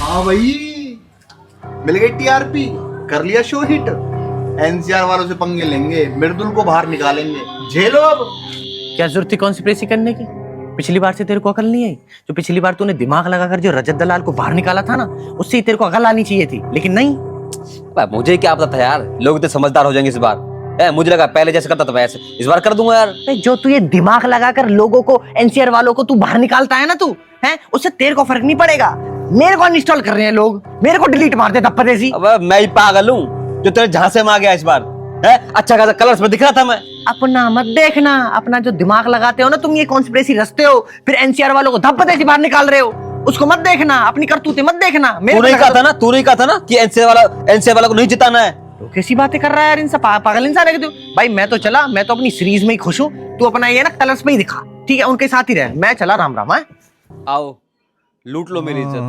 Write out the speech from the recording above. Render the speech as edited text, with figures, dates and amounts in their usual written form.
हाँ भाई, मिल गई टीआरपी, कर लिया शो हिट। एनसीआर वालों से पंगे लेंगे, मृदुल को बाहर निकालेंगे, झेलो अब। क्या जरूरत थी कॉन्स्पिरेसी करने की? पिछली बार से तेरे को अकल नहीं आई? जो पिछली बार तूने दिमाग लगाकर जो रजत दलाल को बाहर निकाला था ना, उससे ही तेरे को अकल आनी चाहिए थी, लेकिन नहीं। मुझे क्या पता था यार, लोग इतने समझदार हो जाएंगे इस बार। मुझे लगा पहले जैसे करता था वैसे इस बार कर दूंगा यार। जो तू ये दिमाग लगाकर लोगों को, एनसीआर वालों को तू बाहर निकालता है ना, तू है, उससे तेरे को फर्क नहीं पड़ेगा। मेरे को अनइंस्टॉल कर रहे हैं लोग, मेरे को डिलीट मार दे धप्पा सी। अब मैं ही पागल हूँ जो तेरे झांसे में आ गया इस बार है? अच्छा खासा कलर्स में दिख रहा था मैं। अपना मत देखना, अपना जो दिमाग लगाते हो ना तुम, ये कॉन्स्पिरेसी रचते हो, फिर एनसीआर वालों को धप्पा सी बाहर निकाल रहे हो, उसको मत देखना, अपनी करतूतें मत देखना। तूने ही कहा था ना कि एनसीआर वाला को नहीं जिताना है। तो कैसी बातें कर रहा है यार, इनसे पागल इंसान है तू। भाई मैं तो चला, मैं तो अपनी सीरीज में ही खुश हूँ। तू अपना ये ना कलर्स में ही दिखा, ठीक है, उनके साथ ही रह। मैं चला, राम राम है। आओ लूट लो मेरी इज्जत।